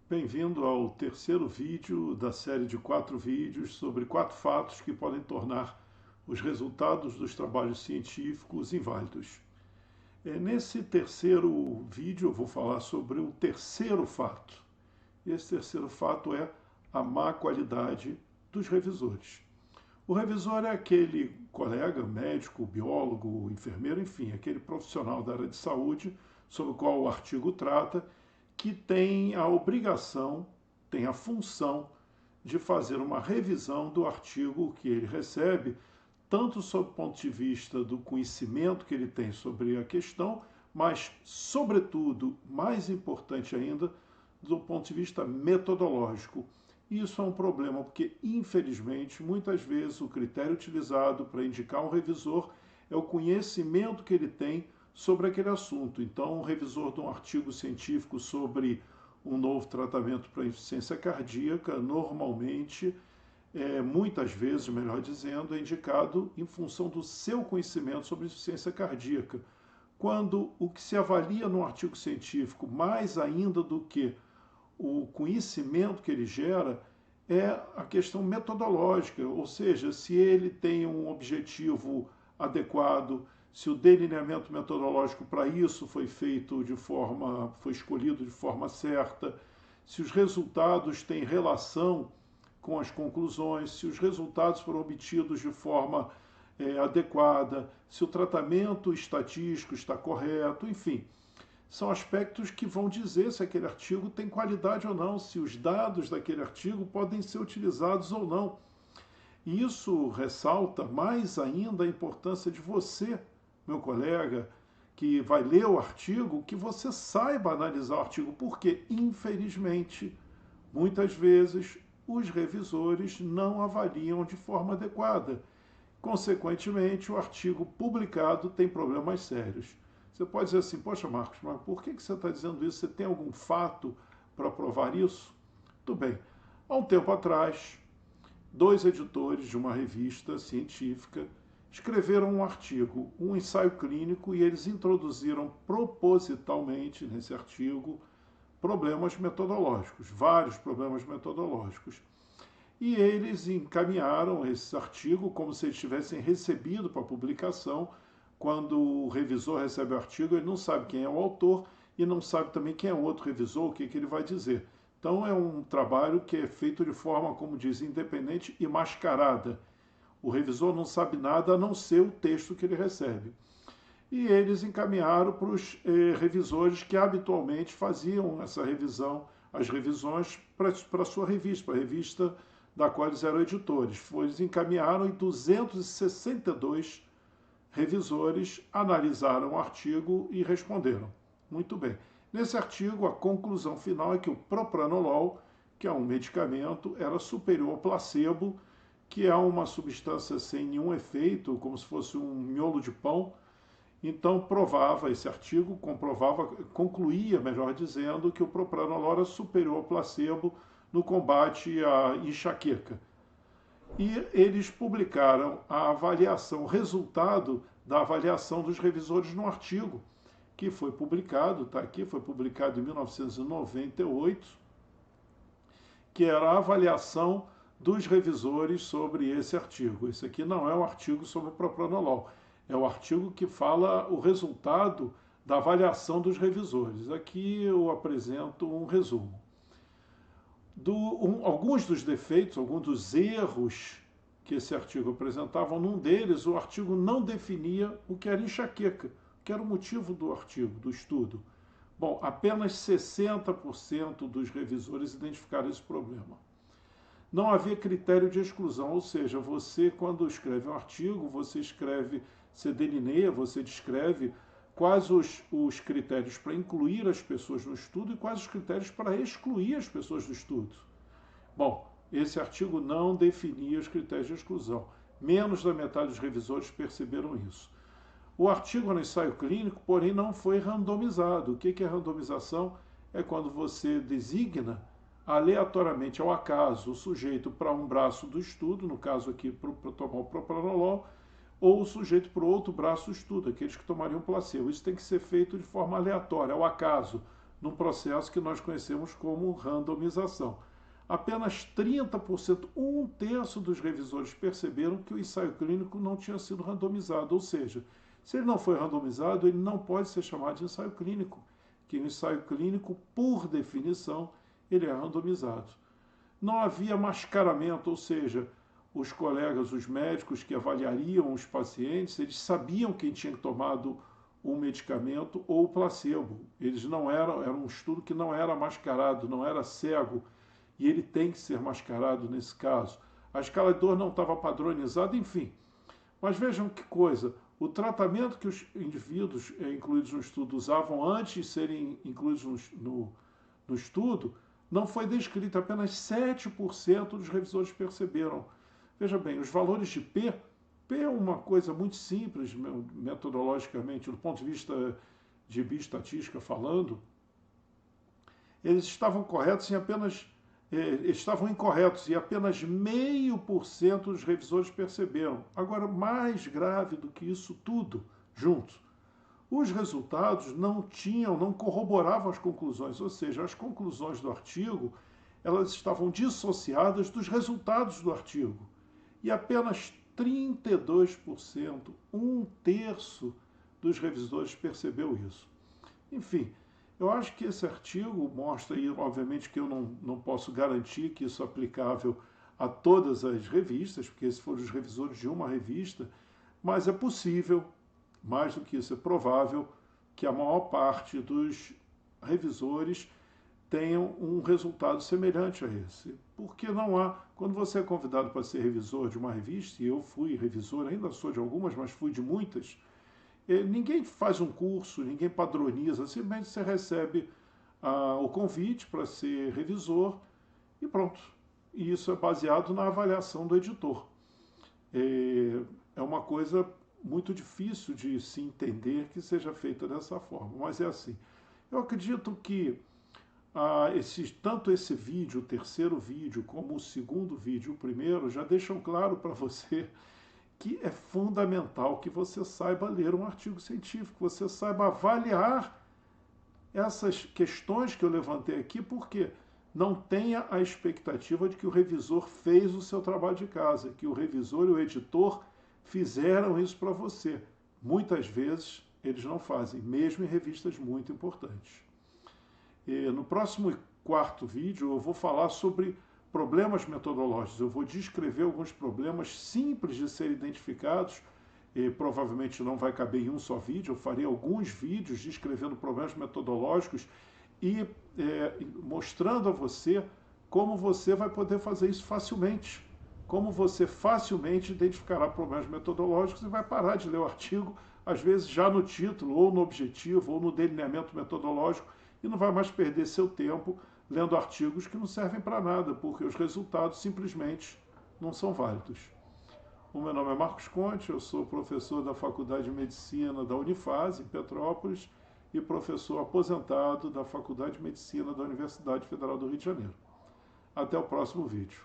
Bem-vindo ao terceiro vídeo da série de 4 vídeos sobre 4 fatos que podem tornar os resultados dos trabalhos científicos inválidos. Nesse terceiro vídeo eu vou falar sobre o terceiro fato. Esse terceiro fato é a má qualidade dos revisores. O revisor é aquele colega, médico, biólogo, enfermeiro, enfim, aquele profissional da área de saúde sobre o qual o artigo trata, que tem a obrigação, tem a função de fazer uma revisão do artigo que ele recebe, tanto sob o ponto de vista do conhecimento que ele tem sobre a questão, mas, sobretudo, mais importante ainda, do ponto de vista metodológico. Isso é um problema porque, infelizmente, muitas vezes o critério utilizado para indicar um revisor é o conhecimento que ele tem sobre aquele assunto. Então, um revisor de um artigo científico sobre um novo tratamento para insuficiência cardíaca, normalmente, muitas vezes, melhor dizendo, é indicado em função do seu conhecimento sobre insuficiência cardíaca. Quando o que se avalia num artigo científico, mais ainda do que o conhecimento que ele gera, é a questão metodológica, ou seja, se ele tem um objetivo adequado, se o delineamento metodológico para isso foi feito foi escolhido de forma certa, se os resultados têm relação com as conclusões, se os resultados foram obtidos de forma adequada, se o tratamento estatístico está correto, enfim. São aspectos que vão dizer se aquele artigo tem qualidade ou não, se os dados daquele artigo podem ser utilizados ou não. E isso ressalta mais ainda a importância de você, meu colega, que vai ler o artigo, que você saiba analisar o artigo, porque, infelizmente, muitas vezes os revisores não avaliam de forma adequada. Consequentemente, o artigo publicado tem problemas sérios. Você pode dizer assim, poxa, Marcos, mas por que você está dizendo isso? Você tem algum fato para provar isso? Tudo bem. Há um tempo atrás, 2 editores de uma revista científica escreveram um artigo, um ensaio clínico, e eles introduziram propositalmente nesse artigo problemas metodológicos, vários problemas metodológicos. E eles encaminharam esse artigo como se eles tivessem recebido para publicação. Quando o revisor recebe o artigo, ele não sabe quem é o autor e não sabe também quem é o outro revisor, o que ele vai dizer. Então é um trabalho que é feito de forma, como diz, independente e mascarada. O revisor não sabe nada a não ser o texto que ele recebe. E eles encaminharam para os revisores que habitualmente faziam essa revisão, as revisões para a sua revista, para a revista da qual eles eram editores. Eles encaminharam e 262 revisores analisaram o artigo e responderam. Muito bem. Nesse artigo, a conclusão final é que o propranolol, que é um medicamento, era superior ao placebo, que é uma substância sem nenhum efeito, como se fosse um miolo de pão. Então, provava, esse artigo concluía, melhor dizendo, que o propranolol era superior ao placebo no combate à enxaqueca. E eles publicaram a avaliação, o resultado da avaliação dos revisores no artigo, que foi publicado, está aqui, foi publicado em 1998, que era a avaliação dos revisores sobre esse artigo. Esse aqui não é um artigo sobre propranolol, é o artigo que fala o resultado da avaliação dos revisores. Aqui eu apresento um resumo. Alguns dos defeitos, alguns dos erros que esse artigo apresentava, num deles o artigo não definia o que era enxaqueca, que era o motivo do artigo, do estudo. Bom, apenas 60% dos revisores identificaram esse problema. Não havia critério de exclusão, ou seja, você, quando escreve um artigo, você delineia, você descreve quais os critérios para incluir as pessoas no estudo e quais os critérios para excluir as pessoas do estudo. Bom, esse artigo não definia os critérios de exclusão. Menos da metade dos revisores perceberam isso. O artigo no ensaio clínico, porém, não foi randomizado. O que é randomização? É quando você designa aleatoriamente, ao acaso, o sujeito para um braço do estudo, no caso aqui para tomar o propranolol, ou o sujeito para o outro braço do estudo, aqueles que tomariam placebo. Isso tem que ser feito de forma aleatória, ao acaso. num processo que nós conhecemos como randomização. Apenas 30%, um terço dos revisores perceberam que o ensaio clínico não tinha sido randomizado, ou seja, se ele não foi randomizado, ele não pode ser chamado de ensaio clínico, que o ensaio clínico, por definição, ele é randomizado. Não havia mascaramento, ou seja, os colegas, os médicos que avaliariam os pacientes, eles sabiam quem tinha tomado o medicamento ou o placebo. Eles não eram, era um estudo que não era mascarado, não era cego, e ele tem que ser mascarado nesse caso. A escala de dor não estava padronizada, enfim. Mas vejam que coisa, o tratamento que os indivíduos incluídos no estudo usavam antes de serem incluídos no estudo não foi descrito, apenas 7% dos revisores perceberam. Veja bem, os valores de P é uma coisa muito simples metodologicamente, do ponto de vista de bioestatística falando, eles estavam corretos em apenas estavam incorretos e apenas 0,5% dos revisores perceberam. Agora, mais grave do que isso tudo junto, os resultados não corroboravam as conclusões, ou seja, as conclusões do artigo, elas estavam dissociadas dos resultados do artigo. E apenas 32%, um terço dos revisores percebeu isso. Enfim, eu acho que esse artigo mostra, e obviamente que eu não posso garantir que isso é aplicável a todas as revistas, porque esses foram os revisores de uma revista, mas é possível, mais do que isso, é provável que a maior parte dos revisores tenham um resultado semelhante a esse. Porque não há, quando você é convidado para ser revisor de uma revista, e eu fui revisor, ainda sou de algumas, mas fui de muitas, ninguém faz um curso, ninguém padroniza, simplesmente você recebe o convite para ser revisor e pronto. E isso é baseado na avaliação do editor. É uma coisa muito difícil de se entender que seja feita dessa forma, mas é assim. Eu acredito que tanto esse vídeo, o terceiro vídeo, como o segundo vídeo, o primeiro, já deixam claro para você que é fundamental que você saiba ler um artigo científico, você saiba avaliar essas questões que eu levantei aqui, porque não tenha a expectativa de que o revisor fez o seu trabalho de casa, que o revisor e o editor fizeram isso para você. Muitas vezes eles não fazem, mesmo em revistas muito importantes. E no próximo quarto vídeo eu vou falar sobre problemas metodológicos. Eu vou descrever alguns problemas simples de serem identificados, e provavelmente não vai caber em um só vídeo, eu farei alguns vídeos descrevendo problemas metodológicos e mostrando a você como você vai poder fazer isso facilmente. Como você facilmente identificará problemas metodológicos e vai parar de ler o artigo, às vezes já no título, ou no objetivo, ou no delineamento metodológico, e não vai mais perder seu tempo lendo artigos que não servem para nada, porque os resultados simplesmente não são válidos. O meu nome é Marcos Conte, eu sou professor da Faculdade de Medicina da Unifase, em Petrópolis, e professor aposentado da Faculdade de Medicina da Universidade Federal do Rio de Janeiro. Até o próximo vídeo.